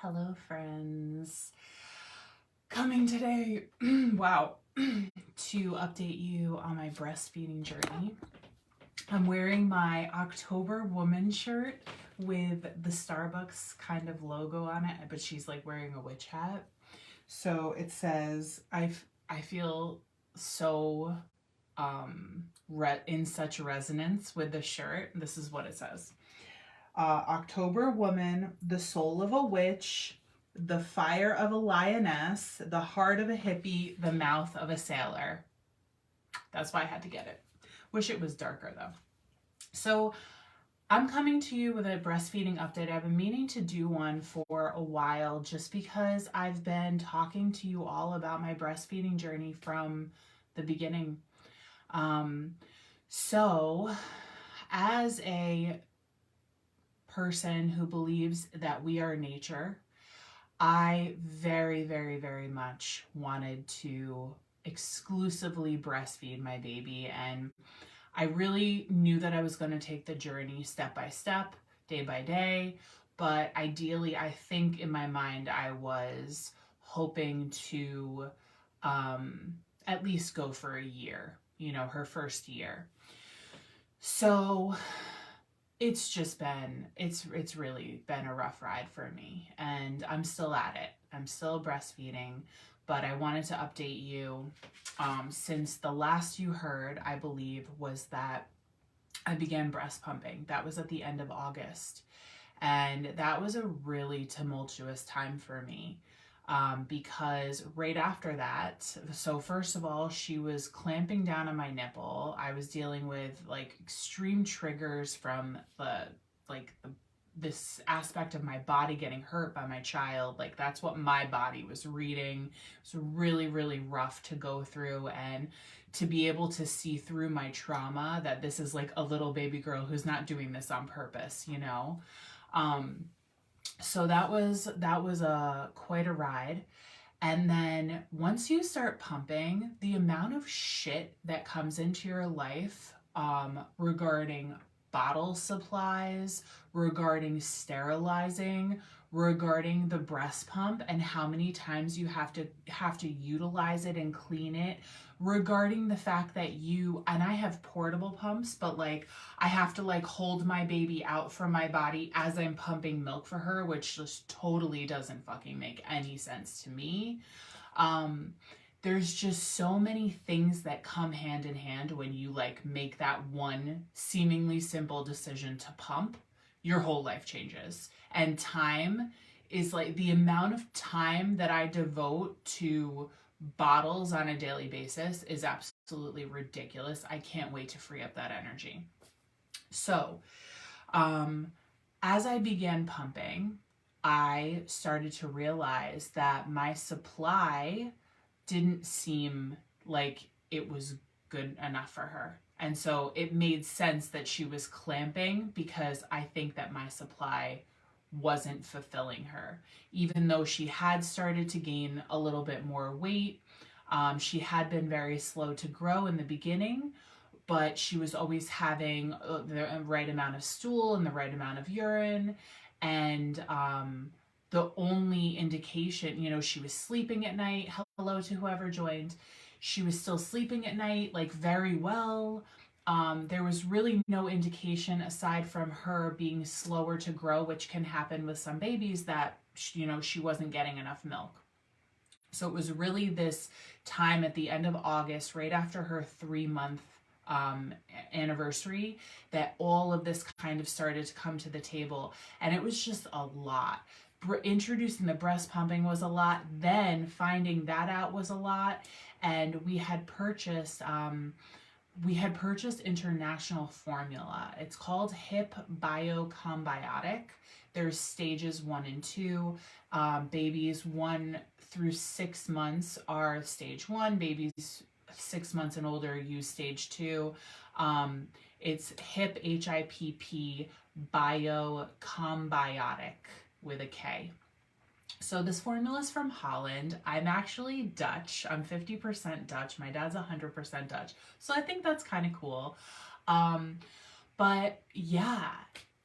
Hello, friends. Coming today, wow, to update you on my breastfeeding journey. I'm wearing my October Woman shirt with the Starbucks kind of logo on it, but she's like wearing a witch hat. So it says, I feel so in such resonance with the shirt. This is what it says. October Woman, the soul of a witch, the fire of a lioness, the heart of a hippie, the mouth of a sailor. That's why I had to get it. Wish it was darker though. So I'm coming to you with a breastfeeding update. I've been meaning to do one for a while just because I've been talking to you all about my breastfeeding journey from the beginning. So as a person who believes that we are nature, I very, very, very much wanted to exclusively breastfeed my baby. And I really knew that I was going to take the journey step by step, day by day. But ideally, I think in my mind, I was hoping to at least go for a year, her first year. So it's just been, it's really been a rough ride for me, and I'm still at it. I'm still breastfeeding, but I wanted to update you since the last you heard, I believe, was that I began breast pumping. That was at the end of August, and that was a really tumultuous time for me. Because right after that, so first of all, she was clamping down on my nipple. I was dealing with like extreme triggers from this aspect of my body getting hurt by my child. Like that's what my body was reading. It was really, really rough to go through, and to be able to see through my trauma that this is like a little baby girl who's not doing this on purpose, So that was quite a ride. And then once you start pumping, the amount of shit that comes into your life regarding bottle supplies, regarding sterilizing, regarding the breast pump and how many times you have to utilize it and clean it, regarding the fact that and I have portable pumps, but like I have to like hold my baby out from my body as I'm pumping milk for her, which just totally doesn't fucking make any sense to me. There's just so many things that come hand in hand when you like make that one seemingly simple decision to pump. Your whole life changes. And time is like the amount of time that I devote to bottles on a daily basis is absolutely ridiculous. I can't wait to free up that energy. So, as I began pumping, I started to realize that my supply didn't seem like it was good enough for her. And so it made sense that she was clamping because I think that my supply wasn't fulfilling her. Even though she had started to gain a little bit more weight, she had been very slow to grow in the beginning, but she was always having the right amount of stool and the right amount of urine. And the only indication, she was sleeping at night. Hello to whoever joined. She was still sleeping at night, like very well. There was really no indication aside from her being slower to grow, which can happen with some babies, that, she wasn't getting enough milk. So it was really this time at the end of August, right after her 3-month anniversary, that all of this kind of started to come to the table. And it was just a lot. Introducing the breast pumping was a lot. Then finding that out was a lot. And we had purchased international formula. It's called Hip Biocombiotic. There's stages 1 and 2. Babies 1 through 6 months are stage 1. Babies 6 months and older use stage 2. It's Hip, HIPP, Biocombiotic with a K. So this formula is from Holland. I'm actually Dutch. I'm 50% Dutch. My dad's 100% Dutch. So I think that's kind of cool. But yeah,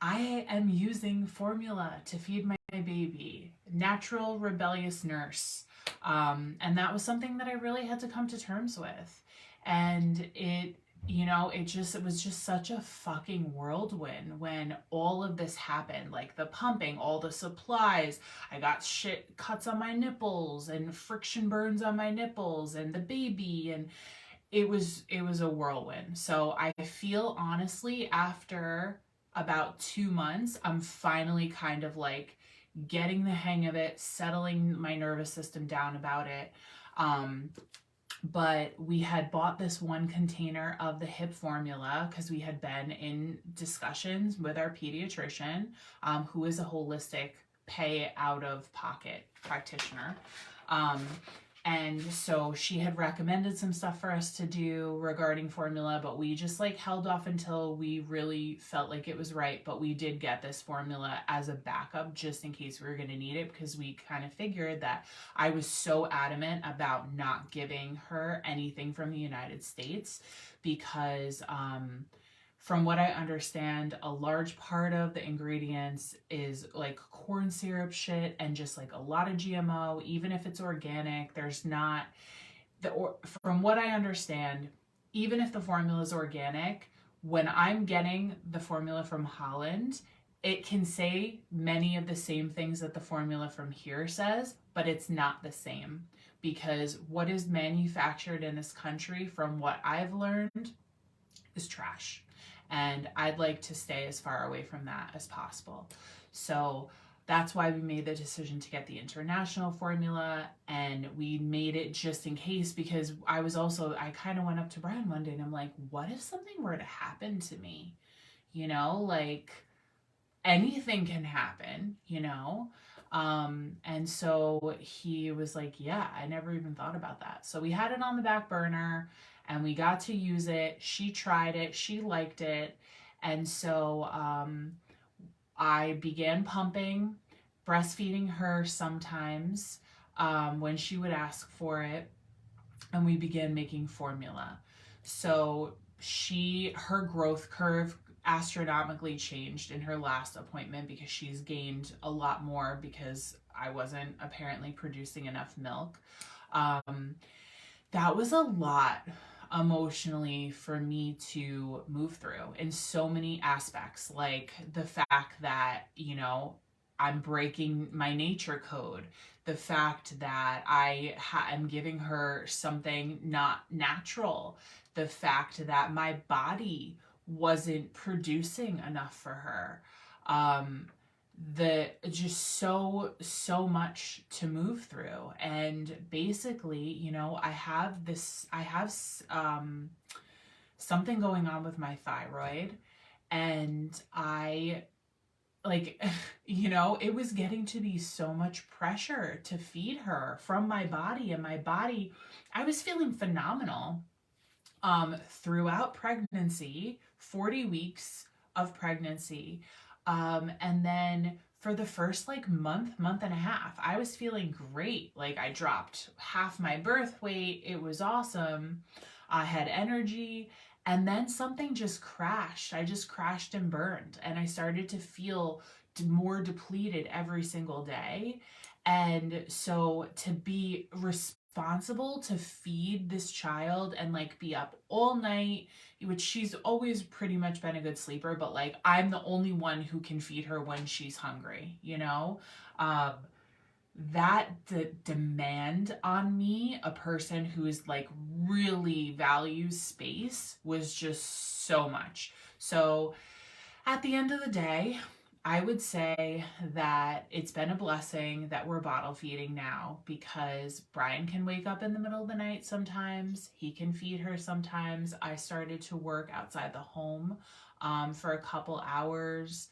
I am using formula to feed my my baby, natural rebellious nurse. And that was something that I really had to come to terms with. And it was just such a fucking whirlwind when all of this happened. Like the pumping, all the supplies. I got shit cuts on my nipples and friction burns on my nipples and the baby, and it was a whirlwind. So I feel honestly after about 2 months, I'm finally kind of like getting the hang of it, settling my nervous system down about it. Um, but we had bought this one container of the hip formula because we had been in discussions with our pediatrician, who is a holistic pay out of pocket practitioner. Um, and so she had recommended some stuff for us to do regarding formula, but we just like held off until we really felt like it was right. But we did get this formula as a backup just in case we were going to need it, because we kind of figured that I was so adamant about not giving her anything from the United States because from what I understand, a large part of the ingredients is like corn syrup shit and just like a lot of GMO. Even if it's organic, there's not from what I understand, even if the formula is organic, when I'm getting the formula from Holland, it can say many of the same things that the formula from here says, but it's not the same, because what is manufactured in this country, from what I've learned, is trash. And I'd like to stay as far away from that as possible. So that's why we made the decision to get the international formula, and we made it just in case, because I kind of went up to Brian one day and I'm like, what if something were to happen to me? Like anything can happen. And so he was like, yeah, I never even thought about that. So we had it on the back burner and we got to use it. She tried it, she liked it. And so I began pumping, breastfeeding her sometimes when she would ask for it, and we began making formula. So her growth curve astronomically changed in her last appointment because she's gained a lot more because I wasn't apparently producing enough milk. That was a lot emotionally for me to move through in so many aspects, like the fact that, I'm breaking my nature code, the fact that am giving her something not natural, the fact that my body wasn't producing enough for her. The just so much to move through. And basically, I have something going on with my thyroid, and I like it was getting to be so much pressure to feed her from my body, and my body, I was feeling phenomenal throughout pregnancy, 40 weeks of pregnancy. And then for the first like month and a half, I was feeling great. Like I dropped half my birth weight. It was awesome. I had energy. And then something just crashed. I just crashed and burned. And I started to feel more depleted every single day. And so to be responsible to feed this child and like be up all night, which she's always pretty much been a good sleeper, but like I'm the only one who can feed her when she's hungry, that demand on me, a person who is like really values space, was just so much. So at the end of the day, I would say that it's been a blessing that we're bottle feeding now, because Brian can wake up in the middle of the night sometimes. He can feed her sometimes. I started to work outside the home for a couple hours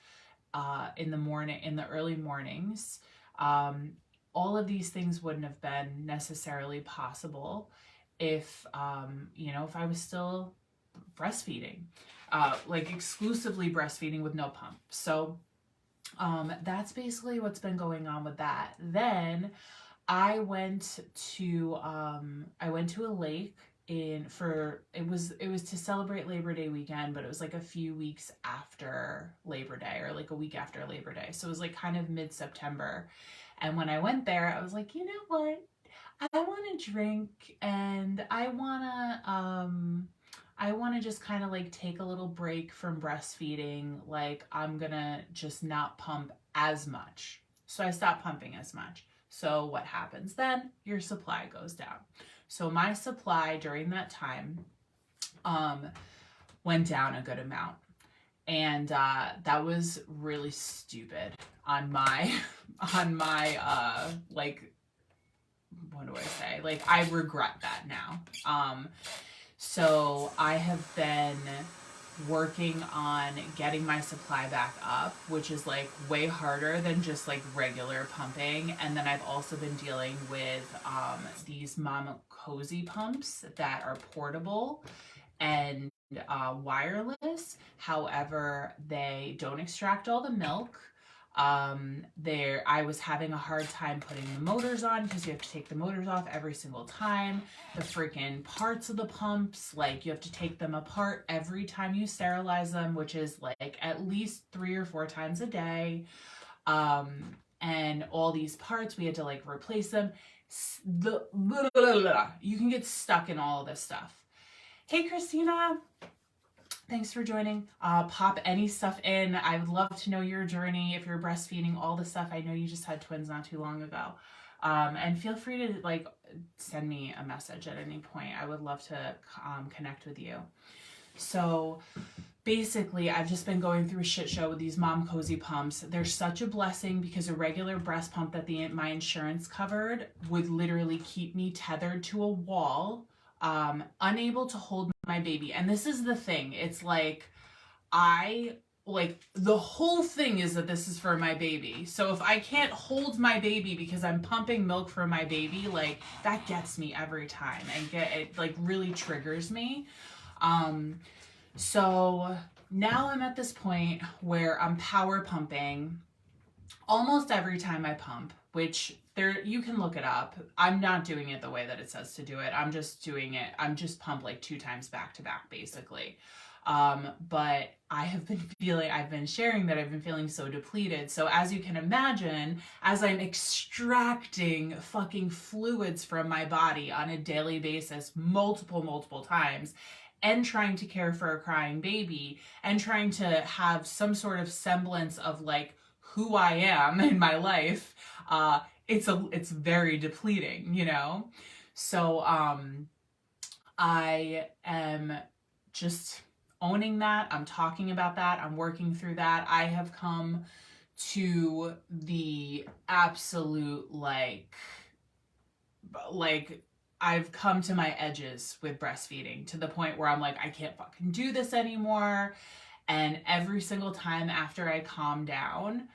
in the early mornings. All of these things wouldn't have been necessarily possible if I was still breastfeeding, like exclusively breastfeeding with no pump. So that's basically what's been going on with that. Then I went to a lake it was to celebrate Labor Day weekend, but it was like a few weeks after Labor Day, or like a week after Labor Day. So it was like kind of mid-September. And when I went there, I was like, you know what? I want to drink, and I want to just kind of like take a little break from breastfeeding. Like, I'm going to just not pump as much. So I stopped pumping as much. So what happens then? Your supply goes down. So my supply during that time went down a good amount. And that was really stupid on my like, what do I say? Like, I regret that now. So I have been working on getting my supply back up, which is like way harder than just like regular pumping. And then I've also been dealing with these Mama Cozy pumps that are portable and wireless. However, they don't extract all the milk. I was having a hard time putting the motors on because you have to take the motors off every single time. The freaking parts of the pumps, like, you have to take them apart every time you sterilize them, which is like at least 3 or 4 times a day. And all these parts, we had to like replace them. You can get stuck in all of this stuff. Hey, Christina. Thanks for joining. Pop any stuff in. I would love to know your journey. If you're breastfeeding, all the stuff. I know you just had twins not too long ago. And feel free to like send me a message at any point. I would love to connect with you. So basically, I've just been going through a shit show with these Mom Cozy pumps. They're such a blessing because a regular breast pump that my insurance covered would literally keep me tethered to a wall, unable to hold my baby. And this is the thing. It's like, the whole thing is that this is for my baby. So if I can't hold my baby because I'm pumping milk for my baby, like, that gets me every time, and it like really triggers me. So now I'm at this point where I'm power pumping almost every time I pump, which you can look it up. I'm not doing it the way that it says to do it. I'm just pump like 2 times back to back, basically. But I've been sharing that I've been feeling so depleted. So as you can imagine, as I'm extracting fucking fluids from my body on a daily basis, multiple times, and trying to care for a crying baby, and trying to have some sort of semblance of like who I am in my life, it's very depleting, you know? So I am just owning that. I'm talking about that. I'm working through that. I have come to the absolute like I've come to my edges with breastfeeding, to the point where I'm like, I can't fucking do this anymore. And every single time after I calm down,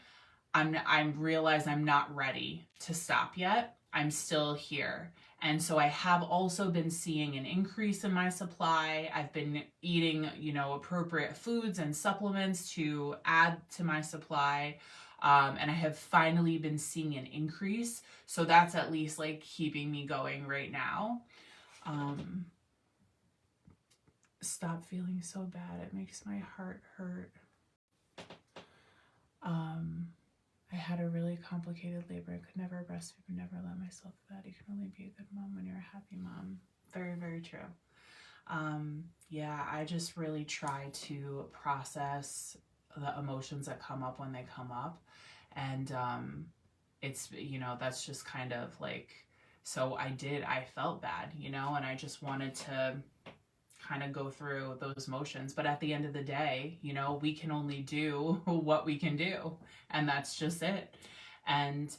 I realize I'm not ready to stop yet. I'm still here. And so I have also been seeing an increase in my supply. I've been eating, appropriate foods and supplements to add to my supply. And I have finally been seeing an increase. So that's at least like keeping me going right now. Stop feeling so bad. It makes my heart hurt. I had a really complicated labor. I could never breastfeed, but never let myself do that. You can only be a good mom when you're a happy mom. Very, very true. Yeah, I just really try to process the emotions that come up when they come up. And it's, that's just kind of like, so I felt bad, and I just wanted to kind of go through those motions. But at the end of the day, we can only do what we can do, and that's just it. And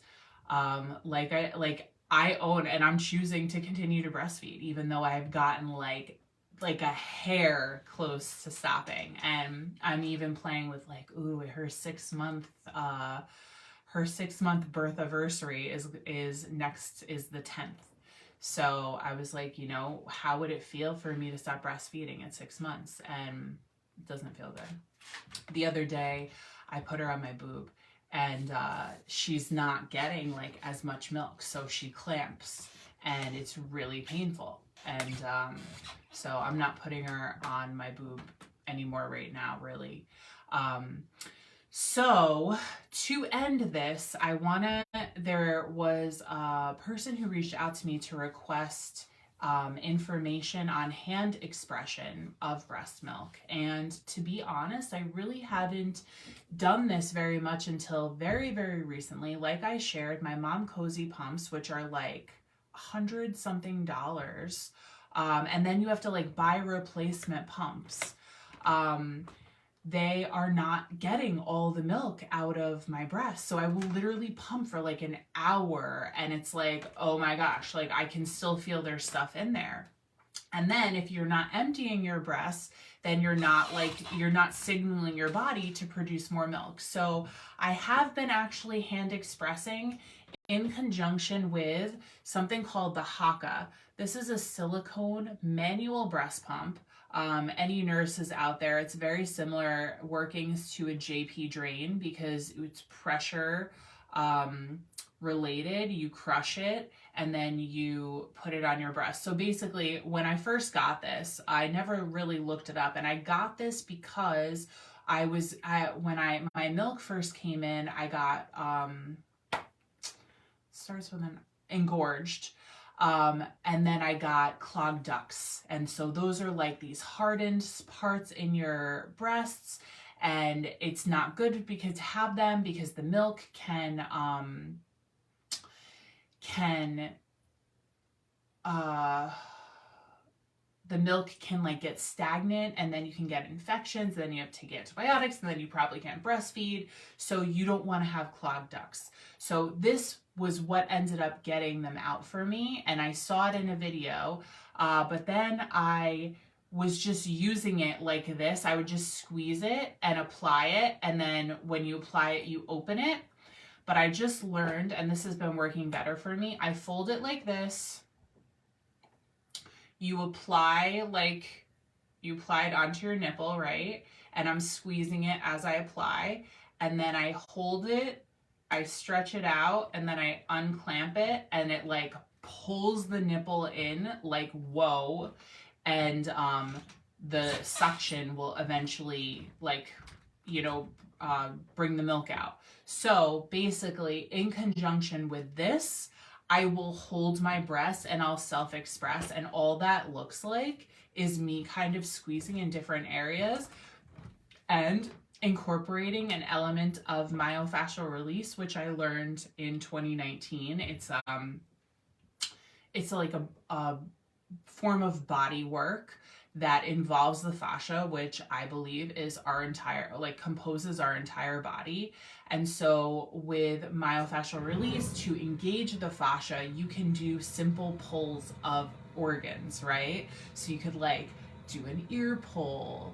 I own, and I'm choosing to continue to breastfeed, even though I've gotten like a hair close to stopping. And I'm even playing with like, ooh, her 6-month birth anniversary is the 10th. So I was like, how would it feel for me to stop breastfeeding at 6 months? And it doesn't feel good. The other day, I put her on my boob, and she's not getting like as much milk, so she clamps, and it's really painful. And so I'm not putting her on my boob anymore right now, really. So to end this, there was a person who reached out to me to request information on hand expression of breast milk. And to be honest, I really haven't done this very much until very, very recently. Like I shared, my Mom Cozy pumps, which are like $100 something. And then you have to like buy replacement pumps. They are not getting all the milk out of my breast. So I will literally pump for like an hour and it's like, oh my gosh, like I can still feel there's stuff in there. And then if you're not emptying your breasts, then you're not signaling your body to produce more milk. So I have been actually hand expressing in conjunction with something called the Haka. This is a silicone manual breast pump. Any nurses out there, it's very similar workings to a JP drain because it's pressure related. You crush it and then you put it on your breast. So basically, when I first got this, I never really looked it up, and I got this because when my milk first came in, I got starts with an engorged. And then I got clogged ducts. And so those are like these hardened parts in your breasts. And it's not good to have them because the milk the milk can like get stagnant and then you can get infections, then you have to take antibiotics, and then you probably can't breastfeed. So you don't want to have clogged ducts. So this was what ended up getting them out for me. And I saw it in a video, but then I was just using it like this. I would just squeeze it and apply it. And then when you apply it, you open it. But I just learned, and this has been working better for me, I fold it like this. You apply it onto your nipple, right? And I'm squeezing it as I apply. And then I hold it, I stretch it out, and then I unclamp it, and it like pulls the nipple in like, whoa. And the suction will eventually bring the milk out. So basically, in conjunction with this, I will hold my breast and I'll self-express, and all that looks like is me kind of squeezing in different areas and incorporating an element of myofascial release, which I learned in 2019. It's like a form of body work that involves the fascia, which I believe is composes our entire body. And so with myofascial release, to engage the fascia, you can do simple pulls of organs, right? So you could like do an ear pull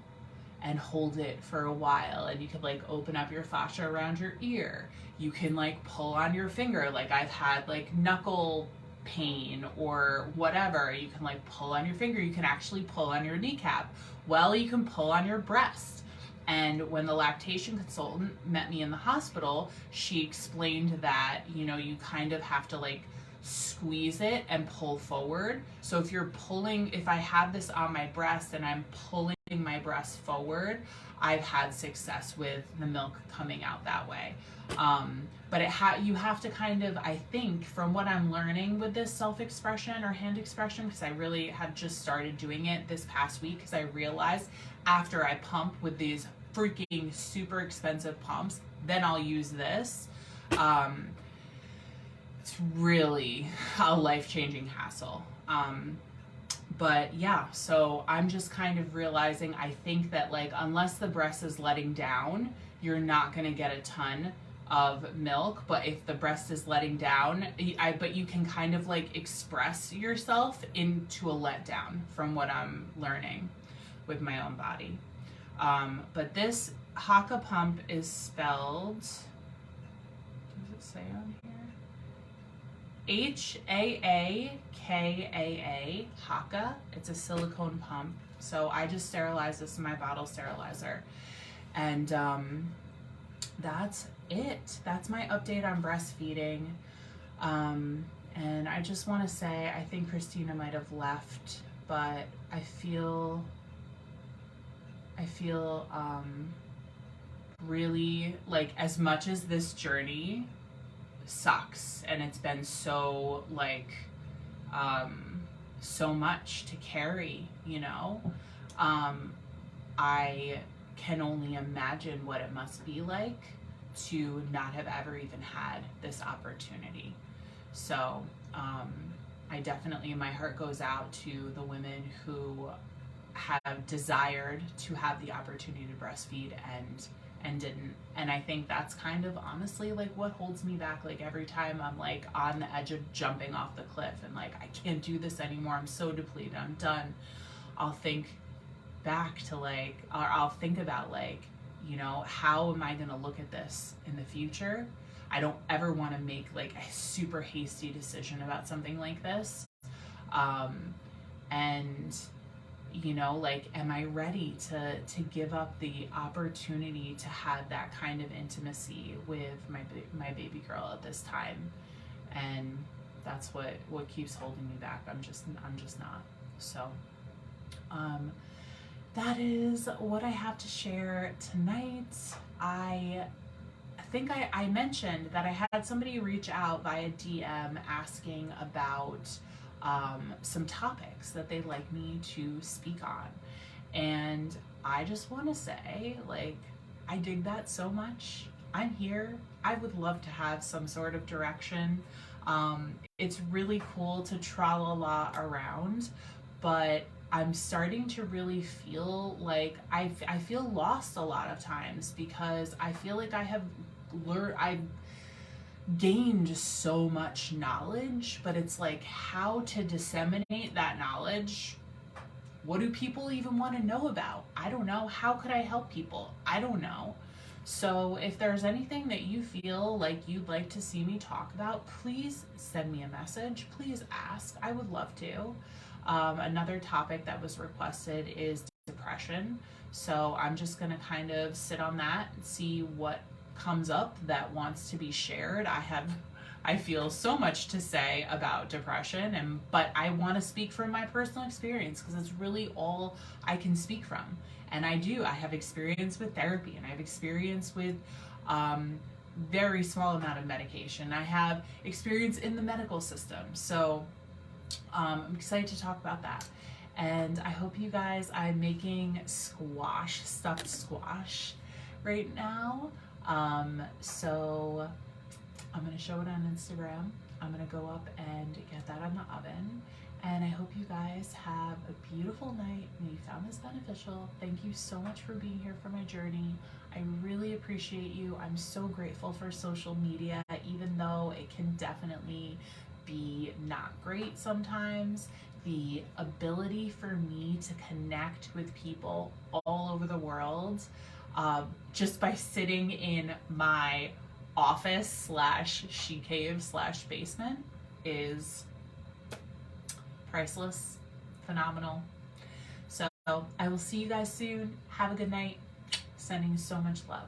and hold it for a while, and you could like open up your fascia around your ear. You can like pull on your finger, like I've had like knuckle pain or whatever. You can like pull on your finger. You can actually pull on your kneecap. Well, you can pull on your breast. And when the lactation consultant met me in the hospital, she explained that, you kind of have to like squeeze it and pull forward. So if I have this on my breast and I'm pulling my breast forward, I've had success with the milk coming out that way. But you have to kind of, I think, from what I'm learning with this self-expression or hand expression, because I really have just started doing it this past week, because I realized after I pump with these freaking super expensive pumps, then I'll use this. It's really a life-changing hassle. But yeah, so I'm just kind of realizing, I think that like, unless the breast is letting down, you're not going to get a ton of milk. But if the breast is letting down, but you can kind of like express yourself into a letdown, from what I'm learning with my own body. But this Haka pump is spelled, does it say on here? Haakaa, Haka. It's a silicone pump. So I just sterilized this in my bottle sterilizer. And that's it. That's my update on breastfeeding. And I just want to say, I think Christina might have left but I feel really like, as much as this journey sucks and it's been so like so much to carry, you know, I can only imagine what it must be like to not have ever even had this opportunity. So I definitely, my heart goes out to the women who have desired to have the opportunity to breastfeed and didn't. And I think that's kind of honestly like what holds me back. Like every time I'm like on the edge of jumping off the cliff and like I can't do this anymore, I'm so depleted, I'm done, I'll think back to like, or I'll think about like, you know, how am I going to look at this in the future? I don't ever want to make like a super hasty decision about something like this. And you know, like, am I ready to give up the opportunity to have that kind of intimacy with my baby girl at this time? And that's what keeps holding me back. I'm just not. So that is what I have to share tonight. I think I mentioned that I had somebody reach out via DM asking about some topics that they'd like me to speak on. And I just want to say, like, I dig that so much. I'm here. I would love to have some sort of direction. It's really cool to tra-la-la around, but I'm starting to really feel like I feel lost a lot of times because I feel like I've gained so much knowledge, but it's like how to disseminate that knowledge. What do people even want to know about? I don't know. How could I help people? I don't know. So if there's anything that you feel like you'd like to see me talk about, please send me a message. Please ask. I would love to. Another topic that was requested is depression. So I'm just going to kind of sit on that and see what comes up that wants to be shared. I feel so much to say about depression, but I want to speak from my personal experience because it's really all I can speak from. And I have experience with therapy, and I have experience with very small amount of medication. I have experience in the medical system. So I'm excited to talk about that. And I hope you guys, I'm making stuffed squash right now. So I'm going to show it on Instagram. I'm going to go up and get that on the oven. And I hope you guys have a beautiful night and you found this beneficial. Thank you so much for being here for my journey. I really appreciate you. I'm so grateful for social media, even though it can definitely be not great sometimes. The ability for me to connect with people all over the world just by sitting in my office / she cave / basement is priceless, phenomenal. So I will see you guys soon. Have a good night. Sending so much love.